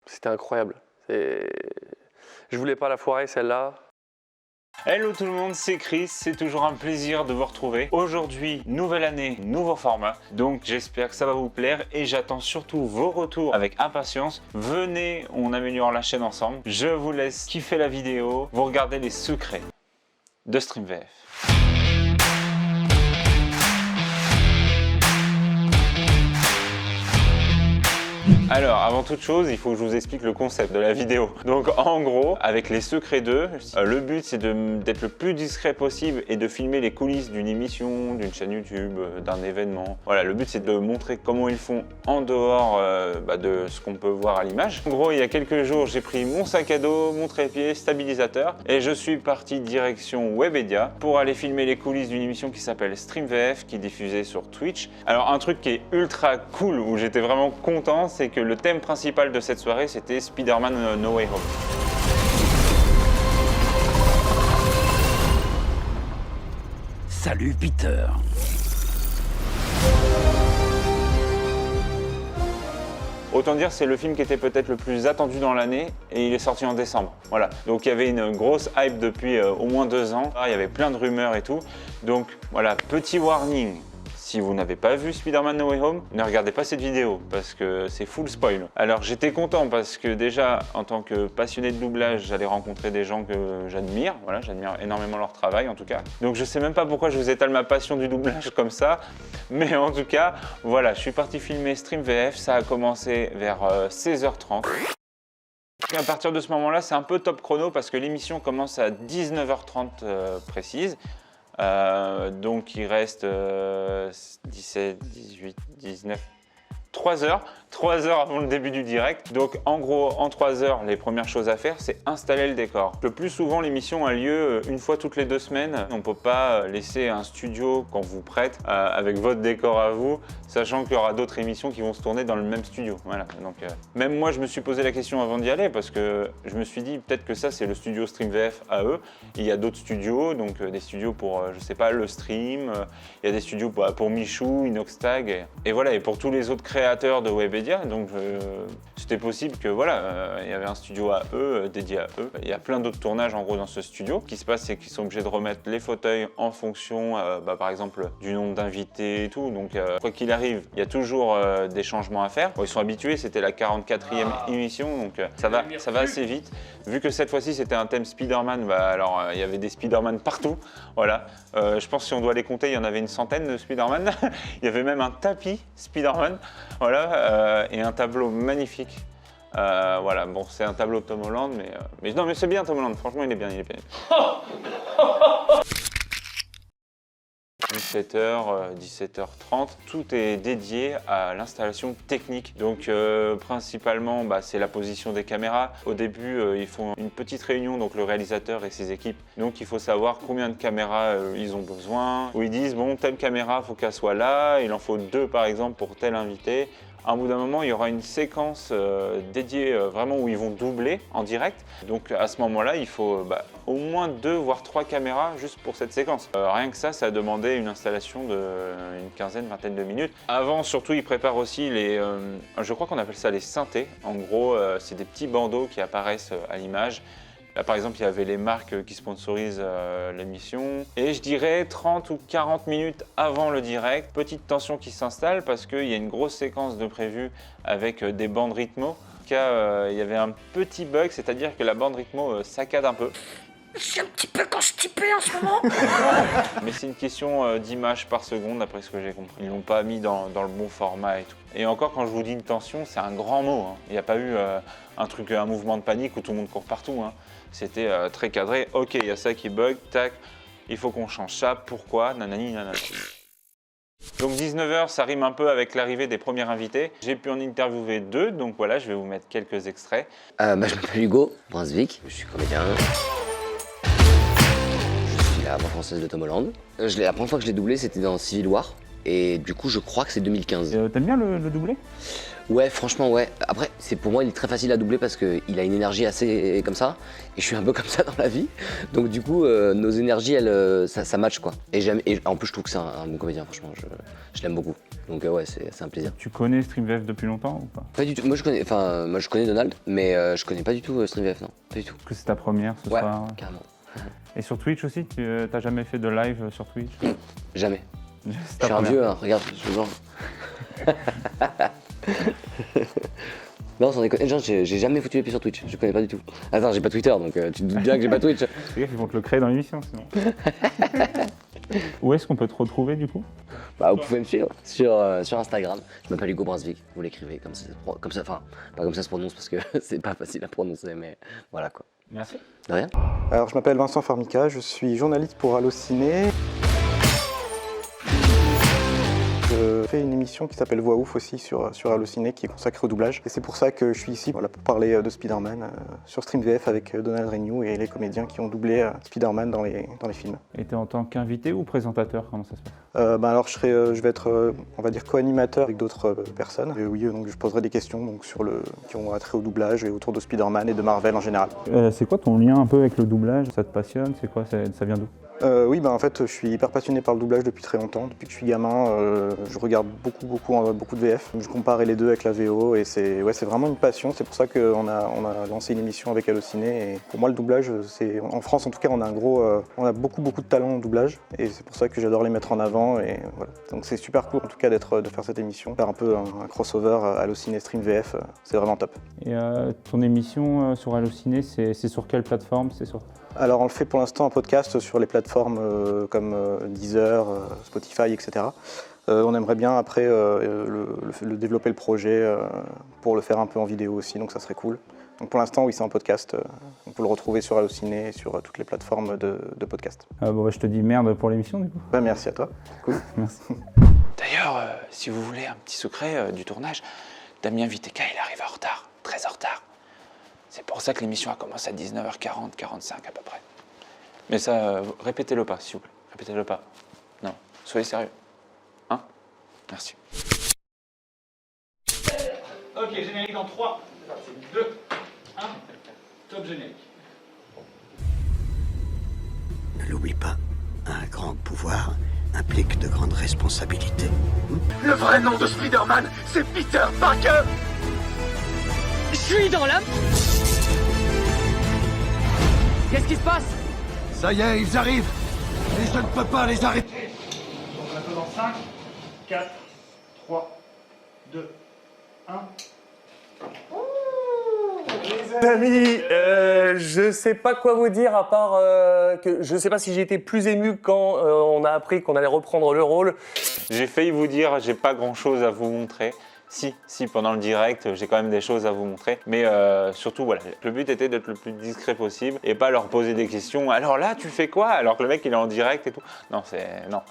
C'était incroyable. Je voulais pas la foirer celle-là. Hello tout le monde, c'est Chris, c'est toujours un plaisir de vous retrouver. Aujourd'hui, nouvelle année, nouveau format, donc j'espère que ça va vous plaire et j'attends surtout vos retours avec impatience. Venez, on améliore la chaîne ensemble. Je vous laisse kiffer la vidéo, vous regardez les secrets de StreamVF. Alors, avant toute chose, il faut que je vous explique le concept de la vidéo. Donc, en gros, avec les secrets d'eux, le but c'est d'être le plus discret possible et de filmer les coulisses d'une émission, d'une chaîne YouTube, d'un événement. Voilà, le but c'est de montrer comment ils font en dehors de ce qu'on peut voir à l'image. En gros, il y a quelques jours, j'ai pris mon sac à dos, mon trépied, stabilisateur et je suis parti direction Webedia pour aller filmer les coulisses d'une émission qui s'appelle StreamVF, qui est diffusée sur Twitch. Alors, un truc qui est ultra cool, où j'étais vraiment content, c'est que le thème principal de cette soirée, c'était Spider-Man No Way Home. Salut Peter. Autant dire, c'est le film qui était peut-être le plus attendu dans l'année et il est sorti en décembre. Voilà. Donc il y avait une grosse hype depuis au moins 2 ans. Il y avait plein de rumeurs et tout. Donc voilà, petit warning. Si vous n'avez pas vu Spider-Man No Way Home, ne regardez pas cette vidéo parce que c'est full spoil. Alors j'étais content parce que déjà, en tant que passionné de doublage, j'allais rencontrer des gens que j'admire. Voilà, j'admire énormément leur travail en tout cas. Donc je sais même pas pourquoi je vous étale ma passion du doublage comme ça. Mais en tout cas, voilà, je suis parti filmer StreamVF. Ça a commencé vers 16h30. Et à partir de ce moment-là, c'est un peu top chrono parce que l'émission commence à 19h30 précise. Donc il reste 17, 18, 19, 3 heures avant le début du direct. Donc en gros, en 3 heures, les premières choses à faire, c'est installer le décor. Le plus souvent, l'émission a lieu une fois toutes les 2 semaines. On ne peut pas laisser un studio qu'on vous prête avec votre décor à vous, sachant qu'il y aura d'autres émissions qui vont se tourner dans le même studio. Voilà. Donc même moi, je me suis posé la question avant d'y aller parce que je me suis dit peut-être que ça, c'est le studio StreamVF à eux. Il y a d'autres studios, donc des studios pour, je sais pas, le stream. Il y a des studios pour Michou, Inoxtag et voilà, et pour tous les autres créateurs de Webedia. Donc c'était possible que voilà, il y avait un studio à eux, dédié à eux. Il y a plein d'autres tournages en gros dans ce studio. Ce qui se passe, c'est qu'ils sont obligés de remettre les fauteuils en fonction, par exemple, du nombre d'invités et tout. Donc quoi qu'il arrive, il y a toujours des changements à faire. Bon, ils sont habitués, c'était la 44e émission, donc ça va assez vite. Vu que cette fois-ci c'était un thème Spider-Man, alors il y avait des Spider-Man partout. Voilà. Je pense que si on doit les compter, il y en avait une centaine de Spider-Man. Il y avait même un tapis Spider-Man. Voilà. Et un tableau magnifique. Voilà, bon, c'est un tableau de Tom Holland, mais non, mais c'est bien Tom Holland, franchement, il est bien. 17h, 17h30, tout est dédié à l'installation technique. Donc principalement, c'est la position des caméras. Au début, ils font une petite réunion, donc le réalisateur et ses équipes. Donc il faut savoir combien de caméras ils ont besoin. Où ils disent, bon, telle caméra, il faut qu'elle soit là. Il en faut 2 par exemple pour tel invité. À un bout d'un moment, il y aura une séquence dédiée vraiment où ils vont doubler en direct. Donc à ce moment-là, il faut au moins 2 voire 3 caméras juste pour cette séquence. Rien que ça a demandé une installation d'une quinzaine, vingtaine de minutes. Avant, surtout, ils préparent aussi les, je crois qu'on appelle ça les synthés. En gros, c'est des petits bandeaux qui apparaissent à l'image. Là, par exemple, il y avait les marques qui sponsorisent l'émission. Et je dirais 30 ou 40 minutes avant le direct, petite tension qui s'installe parce qu'il y a une grosse séquence de prévu avec des bandes rythmo. En tout cas, il y avait un petit bug, c'est-à-dire que la bande rythmo saccade un peu. Je suis un petit peu constipé en ce moment. Mais c'est une question d'images par seconde, d'après ce que j'ai compris. Ils l'ont pas mis dans le bon format et tout. Et encore, quand je vous dis une tension, c'est un grand mot. Hein. Il n'y a pas eu un mouvement de panique où tout le monde court partout. Hein. C'était très cadré. Ok, il y a ça qui bug, tac, il faut qu'on change ça. Pourquoi? Nanani, nanana. Donc 19h, ça rime un peu avec l'arrivée des premiers invités. J'ai pu en interviewer 2, donc voilà, je vais vous mettre quelques extraits. Je m'appelle Hugo Brunswick, je suis comédien. Je suis la voix française de Tom Holland. La première fois que je l'ai doublé, c'était dans Civil War. Et du coup, je crois que c'est 2015. T'aimes bien le doublé? Ouais, franchement, ouais. Après, pour moi, il est très facile à doubler parce qu'il a une énergie assez comme ça. Et je suis un peu comme ça dans la vie. Donc, du coup, nos énergies, ça match, quoi. Et en plus, je trouve que c'est un bon comédien, franchement. Je l'aime beaucoup. Donc, ouais, c'est un plaisir. Tu connais StreamVF depuis longtemps ou pas? Pas du tout. Moi, je connais Donald, mais je connais pas du tout StreamVF, non. Pas du tout. Que c'est ta première ce Ouais, soir? carrément. Et sur Twitch aussi, t'as jamais fait de live sur Twitch? Jamais. C'est Je ta suis un première. vieux, hein. Regarde, je vois. Non, sans déconner, genre, j'ai jamais foutu les pieds sur Twitch, je connais pas du tout. Attends, j'ai pas Twitter, donc tu te doutes bien que j'ai pas Twitch. Les gars, ils vont te le créer dans l'émission sinon. Où est-ce qu'on peut te retrouver du coup? Bah, vous pouvez me suivre sur Instagram. Je m'appelle Hugo Brunswick, vous l'écrivez comme ça, enfin, pas comme ça se prononce parce que c'est pas facile à prononcer, mais voilà quoi. Merci. De rien. Alors, je m'appelle Vincent Formica, je suis journaliste pour Allociné. Je fais une émission qui s'appelle Voix Ouf aussi sur Allociné qui est consacrée au doublage. Et c'est pour ça que je suis ici pour parler de Spider-Man sur StreamVF avec Donald Renew et les comédiens qui ont doublé Spider-Man dans les films. Et t'es en tant qu'invité ou présentateur? Comment ça se passe? Alors je vais être, on va dire, co-animateur avec d'autres personnes. Et oui, donc je poserai des questions donc, qui ont attrait au doublage et autour de Spider-Man et de Marvel en général. C'est quoi ton lien un peu avec le doublage? Ça te passionne? C'est quoi? Ça vient d'où? Oui, en fait, je suis hyper passionné par le doublage depuis très longtemps. Depuis que je suis gamin, je regarde beaucoup de VF. Je comparais les deux avec la VO et c'est vraiment une passion. C'est pour ça qu'on a lancé une émission avec Allociné. Et pour moi, le doublage, en France en tout cas, on a beaucoup de talents en doublage et c'est pour ça que j'adore les mettre en avant. Et voilà. Donc c'est super cool en tout cas de faire cette émission, faire un peu un crossover Allociné Stream VF. C'est vraiment top. Et ton émission sur Allociné, c'est sur quelle plateforme? Alors on le fait pour l'instant en podcast sur les plateformes comme Deezer, Spotify, etc. On aimerait bien après le développer le projet pour le faire un peu en vidéo aussi, donc ça serait cool. Donc pour l'instant oui, c'est en podcast, on peut le retrouver sur Allociné et sur toutes les plateformes de podcast. Je te dis merde pour l'émission du coup. Merci à toi, cool. Merci. D'ailleurs, si vous voulez un petit secret du tournage, Damien Viteka, il arrive en retard, très en retard. C'est pour ça que l'émission a commencé à 19h40, 45 à peu près. Mais ça, répétez-le pas, s'il vous plaît. Répétez-le pas. Non, soyez sérieux. Hein? Merci. Ok, générique dans 3, 2, 1, top générique. Ne l'oublie pas, un grand pouvoir implique de grandes responsabilités. Le vrai nom de Spider-Man, c'est Peter Parker. Je suis dans la... Qu'est-ce qui se passe? Ça y est, ils arrivent. Et je ne peux pas les arrêter. Donc on a fait dans 5, 4, 3, 2, 1. Les amis, je sais pas quoi vous dire à part que je sais pas si j'ai été plus ému quand on a appris qu'on allait reprendre le rôle. J'ai failli vous dire, j'ai pas grand chose à vous montrer. Si, pendant le direct, j'ai quand même des choses à vous montrer. Mais surtout, voilà, le but était d'être le plus discret possible et pas leur poser des questions. Alors là, tu fais quoi? Alors que le mec, il est en direct et tout. Non.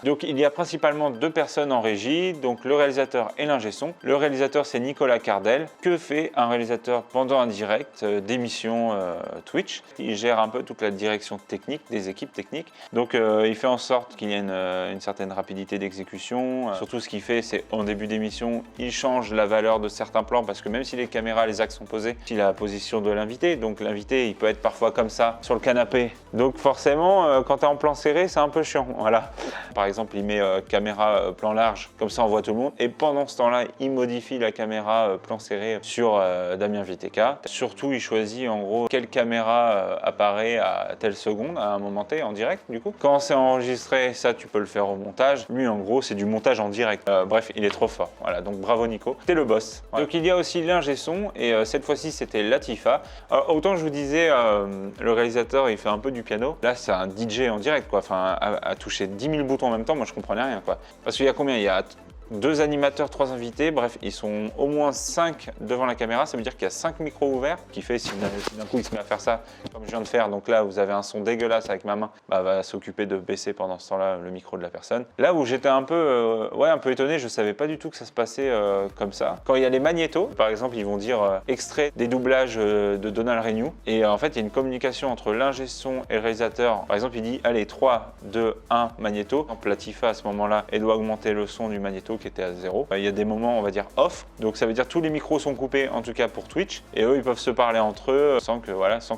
Donc, il y a principalement 2 personnes en régie, donc le réalisateur et l'ingé son. Le réalisateur, c'est Nicolas Cardel. Que fait un réalisateur pendant un direct d'émission Twitch? Il gère un peu toute la direction technique, des équipes techniques. Donc, il fait en sorte qu'il y ait une certaine rapidité d'exécution. Surtout, ce qu'il fait, c'est en début d'émission, il change la valeur de certains plans parce que même si les caméras, les axes sont posés, il a la position de l'invité. Donc l'invité, il peut être parfois comme ça sur le canapé. Donc forcément, quand tu es en plan serré, c'est un peu chiant. Voilà. Par exemple, il met caméra plan large, comme ça on voit tout le monde. Et pendant ce temps-là, il modifie la caméra plan serré sur Damien Viteka. Surtout, il choisit en gros quelle caméra apparaît à telle seconde, à un moment T, en direct du coup. Quand c'est enregistré, ça tu peux le faire au montage. Lui, en gros, c'est du montage en direct. Bref, il est trop fort. Voilà, donc bravo Nico. T'es le boss. Voilà. Donc il y a aussi l'ingé son et cette fois-ci c'était Latifa. Autant je vous disais, le réalisateur il fait un peu du piano. Là c'est un DJ en direct quoi. Enfin à toucher 10 000 boutons en même temps, moi je comprenais rien quoi. Parce qu'il y a combien? Il y a 2 animateurs, 3 invités, bref, ils sont au moins 5 devant la caméra, ça veut dire qu'il y a 5 micros ouverts, qui fait si d'un coup il se met à faire ça, comme je viens de faire, donc là vous avez un son dégueulasse avec ma main, bah, va s'occuper de baisser pendant ce temps-là le micro de la personne. Là où j'étais un peu étonné, je savais pas du tout que ça se passait comme ça. Quand il y a les magnétos, par exemple, ils vont dire extrait des doublages de Donald Renew, et en fait il y a une communication entre l'ingé son et le réalisateur. Par exemple, il dit allez 3, 2, 1 magnéto. Latifa à ce moment-là, elle doit augmenter le son du magnéto qui était à 0. Il y a des moments, on va dire off, donc ça veut dire tous les micros sont coupés, en tout cas pour Twitch, et eux ils peuvent se parler entre eux sans que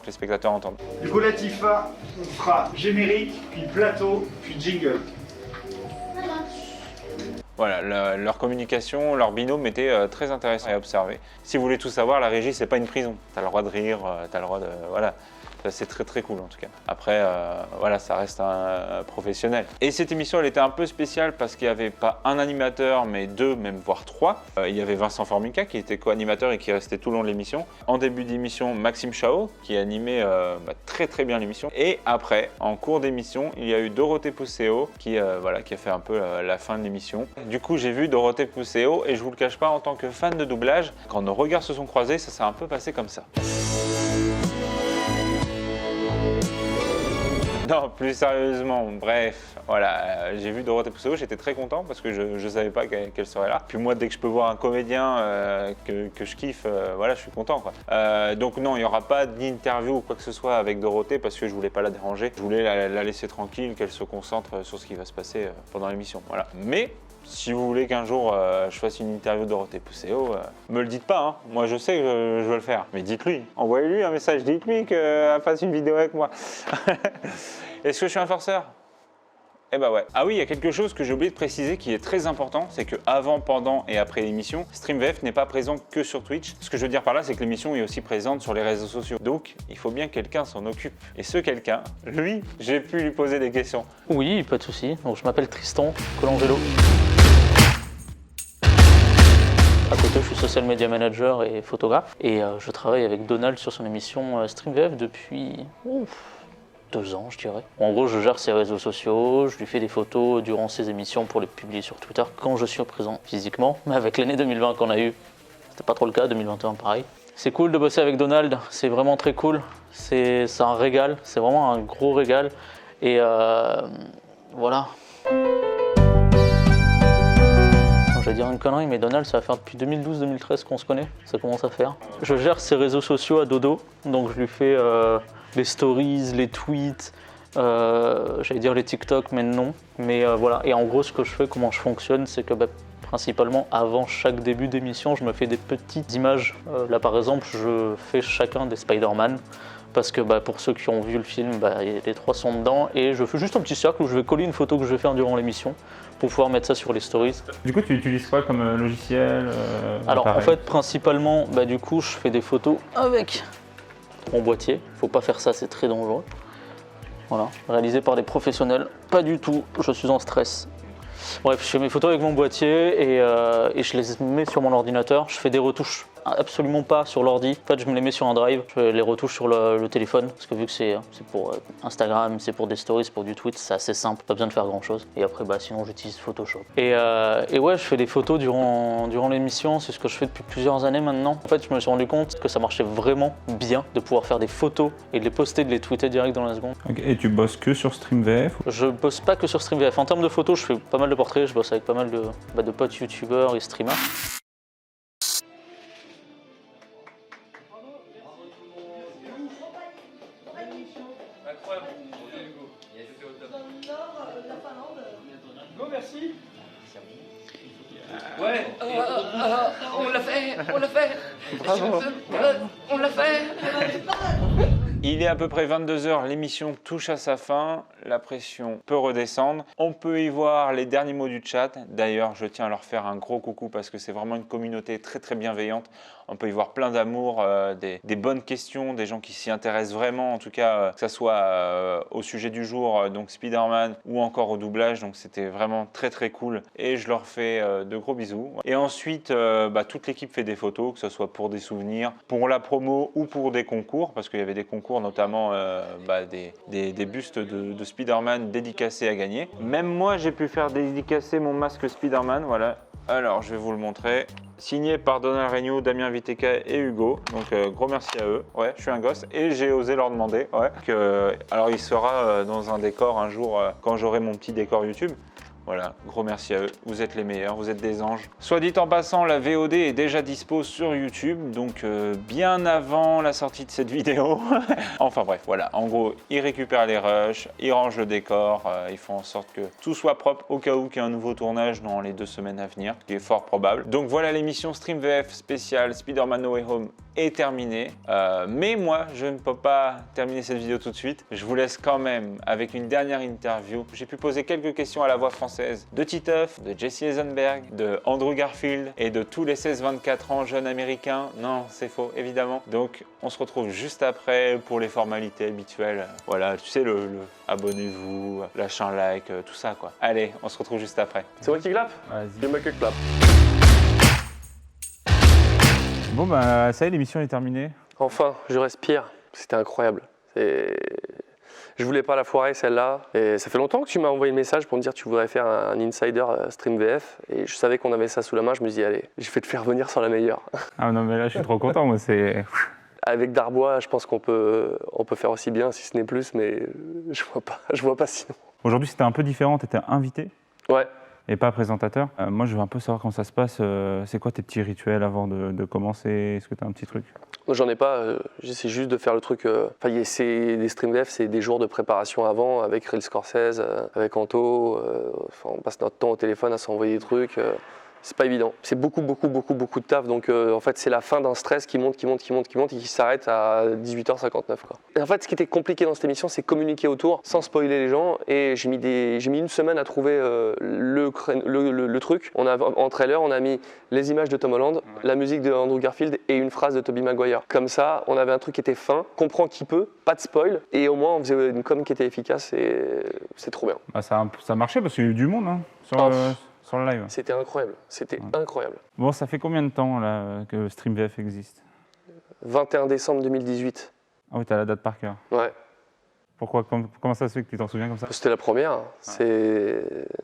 les spectateurs entendent. Du coup, Latifa, on fera générique, puis plateau, puis jingle. Voilà, leur communication, leur binôme était très intéressant à observer. Si vous voulez tout savoir, la régie c'est pas une prison. T'as le droit de rire, t'as le droit de... Voilà. C'est très très cool en tout cas. Après, ça reste un professionnel. Et cette émission, elle était un peu spéciale parce qu'il n'y avait pas un animateur, mais 2, même voire 3. Il y avait Vincent Formica qui était co-animateur et qui restait tout le long de l'émission. En début d'émission, Maxime Chao qui animait très très bien l'émission. Et après, en cours d'émission, il y a eu Dorothée Pousseau qui a fait un peu la fin de l'émission. Du coup, j'ai vu Dorothée Pousseau et je vous le cache pas, en tant que fan de doublage, quand nos regards se sont croisés, ça s'est un peu passé comme ça. Non, plus sérieusement, bref, voilà, j'ai vu Dorothée Pousseau, j'étais très content parce que je ne savais pas qu'elle serait là. Puis moi, dès que je peux voir un comédien que je kiffe, je suis content, quoi. Donc non, il n'y aura pas d'interview ou quoi que ce soit avec Dorothée parce que je voulais pas la déranger. Je voulais la laisser tranquille, qu'elle se concentre sur ce qui va se passer pendant l'émission, voilà. Mais si vous voulez qu'un jour je fasse une interview de Dorothée Pousseau, me le dites pas, hein. Moi je sais que je veux le faire. Mais dites-lui, envoyez-lui un message, dites-lui qu'elle fasse une vidéo avec moi. Est-ce que je suis un forceur ? Eh bah ouais. Ah oui, il y a quelque chose que j'ai oublié de préciser qui est très important, c'est que avant, pendant et après l'émission, StreamVF n'est pas présent que sur Twitch. Ce que je veux dire par là, c'est que l'émission est aussi présente sur les réseaux sociaux. Donc, il faut bien que quelqu'un s'en occupe. Et ce quelqu'un, lui, j'ai pu lui poser des questions. Oui, pas de souci. Donc, je m'appelle Tristan Colangelo. À côté, je suis social media manager et photographe. Et je travaille avec Donald sur son émission StreamVF depuis 2 ans, je dirais. En gros, je gère ses réseaux sociaux, je lui fais des photos durant ses émissions pour les publier sur Twitter quand je suis présent physiquement. Mais avec l'année 2020 qu'on a eue, c'était pas trop le cas, 2021 pareil. C'est cool de bosser avec Donald, c'est vraiment très cool. C'est un régal, c'est vraiment un gros régal. Et voilà. Je vais dire une connerie, mais Donald, ça va faire depuis 2012-2013 qu'on se connaît, ça commence à faire. Je gère ses réseaux sociaux à dodo, donc je lui fais les stories, les tweets, j'allais dire les TikTok, mais non. Mais voilà, et en gros, ce que je fais, comment je fonctionne, c'est que principalement, avant chaque début d'émission, je me fais des petites images. Là, par exemple, je fais chacun des Spider-Man, parce que pour ceux qui ont vu le film, les 3 sont dedans, et je fais juste un petit cercle où je vais coller une photo que je vais faire durant l'émission, pour pouvoir mettre ça sur les stories. Du coup, tu utilises quoi comme logiciel Alors, en fait, principalement, du coup, je fais des photos avec mon boîtier. Faut pas faire ça, c'est très dangereux. Voilà, réalisé par des professionnels. Pas du tout, je suis en stress. Bref, je fais mes photos avec mon boîtier et je les mets sur mon ordinateur. Je fais des retouches. Absolument pas sur l'ordi. En fait, je me les mets sur un drive. Je les retouche sur le téléphone. Parce que vu que c'est pour Instagram, c'est pour des stories, c'est pour du tweet, c'est assez simple. Pas besoin de faire grand chose. Et après, sinon, j'utilise Photoshop. Et ouais, je fais des photos durant l'émission. C'est ce que je fais depuis plusieurs années maintenant. En fait, je me suis rendu compte que ça marchait vraiment bien de pouvoir faire des photos et de les poster, de les tweeter direct dans la seconde. Okay. Et tu bosses que sur StreamVF ? Je bosse pas que sur StreamVF. En termes de photos, je fais pas mal de portraits. Je bosse avec pas mal de potes youtubeurs et streamers. Merci. Ouais. On l'a fait. Bravo. On l'a fait. Il est à peu près 22h, l'émission touche à sa fin, la pression peut redescendre. On peut y voir les derniers mots du chat. D'ailleurs, je tiens à leur faire un gros coucou parce que c'est vraiment une communauté très très bienveillante. On peut y voir plein d'amour, des bonnes questions, des gens qui s'y intéressent vraiment, en tout cas, que ce soit au sujet du jour, donc Spider-Man, ou encore au doublage. Donc c'était vraiment très très cool et je leur fais de gros bisous. Et ensuite, toute l'équipe fait des photos, que ce soit pour des souvenirs, pour la promo ou pour des concours, parce qu'il y avait des concours, notamment des bustes de Spider-Man dédicacés à gagner. Même moi, j'ai pu faire dédicacer mon masque Spider-Man, voilà. Alors, je vais vous le montrer. Signé par Donald Regnault, Damien Viteka et Hugo. Donc, gros merci à eux. Ouais, je suis un gosse et j'ai osé leur demander. Ouais, alors, il sera dans un décor un jour quand j'aurai mon petit décor YouTube. Voilà, gros merci à eux, vous êtes les meilleurs, vous êtes des anges. Soit dit en passant, la VOD est déjà dispo sur YouTube, donc bien avant la sortie de cette vidéo. Enfin bref, voilà, en gros, ils récupèrent les rushs, ils rangent le décor, ils font en sorte que tout soit propre au cas où qu'il y ait un nouveau tournage dans les 2 semaines à venir, ce qui est fort probable. Donc voilà, l'émission Stream VF spéciale Spider-Man No Way Home est terminée. Mais moi, je ne peux pas terminer cette vidéo tout de suite. Je vous laisse quand même avec une dernière interview. J'ai pu poser quelques questions à la voix française de Titeuf, de Jesse Eisenberg, de Andrew Garfield et de tous les 16-24 ans jeunes américains. Non, c'est faux, évidemment. Donc, on se retrouve juste après pour les formalités habituelles. Voilà, tu sais, le abonnez-vous, lâchez un like, tout ça, quoi. Allez, on se retrouve juste après. C'est moi qui clappe? Vas-y. C'est moi qui clappe. Bon, bah, ça y est, l'émission est terminée. Enfin, je respire. C'était incroyable. Je voulais pas la foirer celle-là. Et ça fait longtemps que tu m'as envoyé le message pour me dire que tu voudrais faire un insider Stream VF. Et je savais qu'on avait ça sous la main. Je me dis, allez, je vais te faire venir sur la meilleure. Ah non, mais là, je suis trop content, moi, c'est... Avec Darbois, je pense qu'on peut faire aussi bien, si ce n'est plus, mais je vois pas sinon. Aujourd'hui, c'était un peu différent, tu étais invité Ouais. et pas présentateur. Moi, je veux un peu savoir comment ça se passe. C'est quoi tes petits rituels avant de commencer? Est-ce que tu as un petit truc? Moi, j'en ai pas. J'essaie juste de faire le truc. Enfin, c'est des stream VF, c'est des jours de préparation avant avec Real Scorsese, avec Anto. On passe notre temps au téléphone à s'envoyer des trucs. C'est pas évident. C'est beaucoup de taf. Donc, en fait, c'est la fin d'un stress qui monte et qui s'arrête à 18h59. Quoi. Et en fait, ce qui était compliqué dans cette émission, c'est communiquer autour sans spoiler les gens. Et j'ai mis une semaine à trouver le truc. En trailer, on a mis les images de Tom Holland, la musique de Andrew Garfield et une phrase de Tobey Maguire. Comme ça, on avait un truc qui était fin, comprend qui peut, pas de spoil. Et au moins, on faisait une com qui était efficace et c'est trop bien. Bah, ça marchait parce qu'il y a eu du monde sur le live. C'était incroyable. C'était incroyable. Bon, ça fait combien de temps là, que Stream VF existe? 21 décembre 2018. Ah oui, t'as la date par cœur. Ouais. Pourquoi? Comment ça se fait que tu t'en souviens comme ça? C'était la première. C'est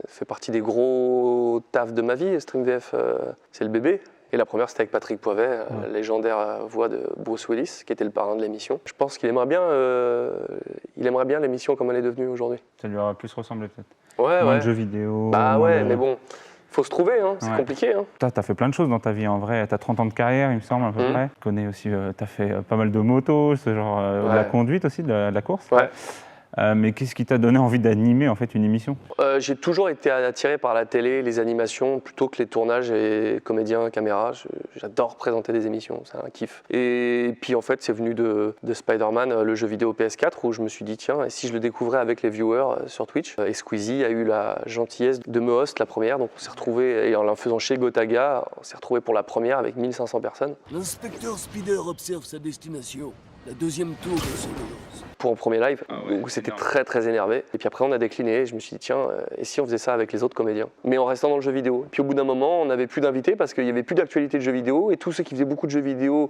fait partie des gros tafs de ma vie. Stream VF, c'est le bébé. Et la première, c'était avec Patrick Poivet, la légendaire voix de Bruce Willis, qui était le parrain de l'émission. Je pense qu'il aimerait bien l'émission comme elle est devenue aujourd'hui. Ça lui aurait plus ressemblé peut-être. Ouais, moins de jeux vidéo. Bah ouais, mais bon, faut se trouver, hein, c'est compliqué. Hein. T'as fait plein de choses dans ta vie en vrai. T'as 30 ans de carrière, il me semble, à peu près. Tu connais aussi, t'as fait pas mal de motos, ce genre, de la conduite aussi, de la course. Ouais. Mais qu'est-ce qui t'a donné envie d'animer en fait une émission? J'ai toujours été attiré par la télé, les animations, plutôt que les tournages et comédiens, caméra. J'adore présenter des émissions, c'est un kiff. Et puis en fait, c'est venu de Spider-Man, le jeu vidéo PS4, où je me suis dit, tiens, et si je le découvrais avec les viewers sur Twitch? Et Squeezie a eu la gentillesse de me host la première, donc on s'est retrouvés, et en la faisant chez Gotaga, on s'est retrouvés pour la première avec 1500 personnes. L'inspecteur Spider observe sa destination. La deuxième tour de son annonce. Pour un premier live, où c'était très énervé. Et puis après, on a décliné. Et je me suis dit, tiens, et si on faisait ça avec les autres comédiens? Mais en restant dans le jeu vidéo. Et puis au bout d'un moment, on n'avait plus d'invités parce qu'il n'y avait plus d'actualité de jeux vidéo. Et tous ceux qui faisaient beaucoup de jeux vidéo,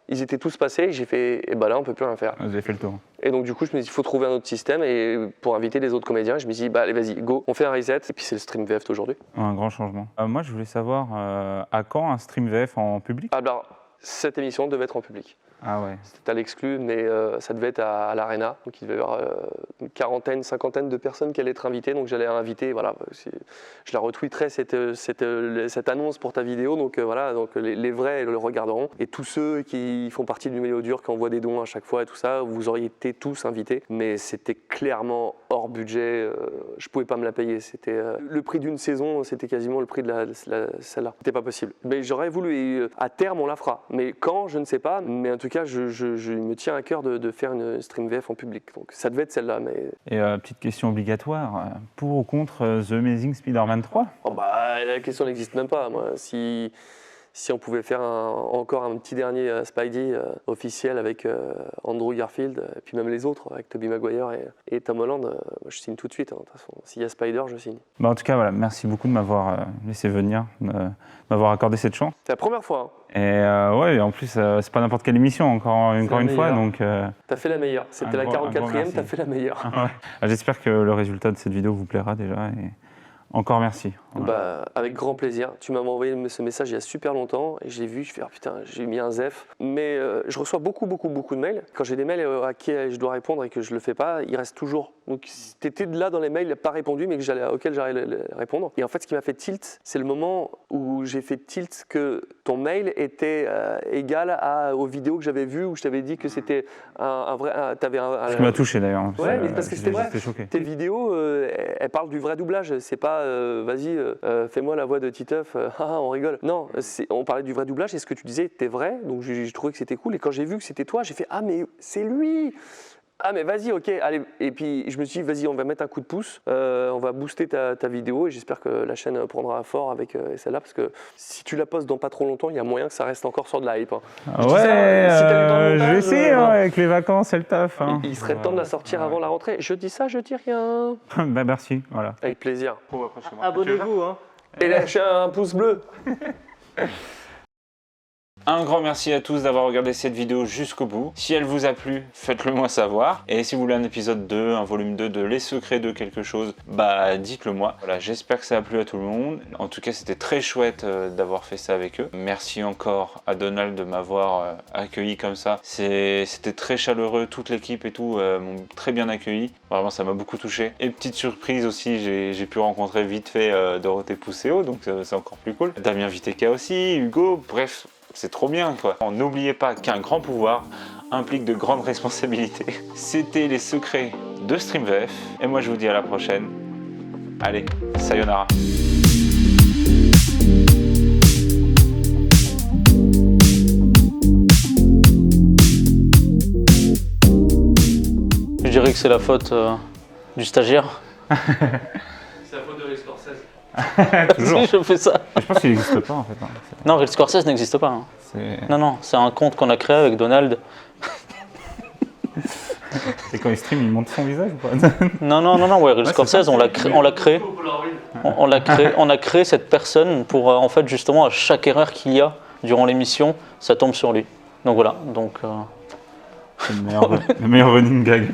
ils étaient tous passés. Et j'ai fait, et bah là, on peut plus rien faire. Vous avez fait le tour. Et donc du coup, je me suis dit, il faut trouver un autre système. Et pour inviter les autres comédiens, je me suis dit, bah allez, vas-y, go, on fait un reset. Et puis c'est le Stream VF d'aujourd'hui. Un grand changement. Moi, je voulais savoir à quand un Stream VF en public? Alors, cette émission devait être en public. Ah ouais. C'était à l'exclu, mais ça devait être à l'Arena. Donc il devait y avoir une quarantaine, cinquantaine de personnes qui allaient être invitées. Donc j'allais inviter, voilà. Je la retweeterai cette annonce pour ta vidéo. Donc voilà, donc les vrais le regarderont. Et tous ceux qui font partie du noyau dur, qui envoient des dons à chaque fois et tout ça, vous auriez été tous invités. Mais c'était clairement hors budget. Je pouvais pas me la payer. C'était le prix d'une saison, c'était quasiment le prix de celle-là. C'était pas possible. Mais j'aurais voulu. Et, à terme, on la fera. Mais quand, je ne sais pas. Mais en tout cas, je me tiens à cœur de faire une Stream VF en public. Donc ça devait être celle-là. Mais... Et petite question obligatoire, pour ou contre The Amazing Spider-Man 3? Oh bah, la question n'existe même pas. Moi, si on pouvait faire encore un petit dernier Spidey officiel avec Andrew Garfield, et puis même les autres, avec Tobey Maguire et Tom Holland, je signe tout de suite. Hein, de toute façon. S'il y a Spider, je signe. Bah en tout cas, voilà, merci beaucoup de m'avoir laissé venir, de m'avoir accordé cette chance. C'est la première fois. Hein. Et ouais, en plus, c'est pas n'importe quelle émission, encore une fois. Donc, t'as fait la meilleure. C'était la 44e, t'as fait la meilleure. Ouais. J'espère que le résultat de cette vidéo vous plaira déjà. Et Encore merci. Voilà. Bah, avec grand plaisir. Tu m'avais envoyé ce message il y a super longtemps et je l'ai vu, je fais putain, j'ai mis un zef. Mais je reçois beaucoup de mails. Quand j'ai des mails à qui je dois répondre et que je le fais pas, il reste toujours. Donc si t'étais là dans les mails, pas répondu, mais auquel j'allais répondre. Et en fait, ce qui m'a fait tilt, c'est le moment où j'ai fait tilt que ton mail était égal aux vidéos que j'avais vues où je t'avais dit que c'était un vrai. Ce qui m'a touché d'ailleurs. Ouais, mais parce que c'était vrai. J'étais choqué. Tes vidéos, elles parlent du vrai doublage. C'est pas vas-y, fais-moi la voix de Titeuf, on rigole. Non, on parlait du vrai doublage et ce que tu disais était vrai, donc j'ai trouvé que c'était cool. Et quand j'ai vu que c'était toi, j'ai fait ah, mais c'est lui! Ah, mais vas-y, ok, allez. Et puis je me suis dit, vas-y, on va mettre un coup de pouce, on va booster ta vidéo et j'espère que la chaîne prendra fort avec celle-là parce que si tu la postes dans pas trop longtemps, il y a moyen que ça reste encore sur de la hype. Hein. Je vais essayer avec les vacances et le taf. Hein. Il serait temps de la sortir avant la rentrée. Je dis ça, je dis rien. Bah merci, voilà. Avec plaisir. Abonnez-vous, hein. Et lâchez un pouce bleu. Un grand merci à tous d'avoir regardé cette vidéo jusqu'au bout. Si elle vous a plu, faites-le moi savoir. Et si vous voulez un épisode 2, un volume 2 de Les Secrets de quelque chose, bah dites-le moi. Voilà, j'espère que ça a plu à tout le monde. En tout cas, c'était très chouette d'avoir fait ça avec eux. Merci encore à Donald de m'avoir accueilli comme ça. C'était très chaleureux, toute l'équipe et tout m'ont très bien accueilli. Vraiment, ça m'a beaucoup touché. Et petite surprise aussi, j'ai pu rencontrer vite fait Dorothée Pousséo, donc c'est encore plus cool. Damien Viteka aussi, Hugo, bref. C'est trop bien quoi. N'oubliez pas qu'un grand pouvoir implique de grandes responsabilités. C'était les secrets de StreamVF. Et moi je vous dis à la prochaine. Allez, sayonara. Je dirais que c'est la faute du stagiaire. C'est la faute de Real Scorsese. Toujours. Si je fais ça. Je pense qu'il n'existe pas en fait. Non, Real Scorsese n'existe pas. Hein. Non, c'est un compte qu'on a créé avec Donald. Et quand il stream, il montre son visage ou pas? Non, ouais, Real Scorsese, on l'a créé. On a créé cette personne pour, en fait, justement, à chaque erreur qu'il y a durant l'émission, ça tombe sur lui. Donc voilà, C'est le meilleur running gag.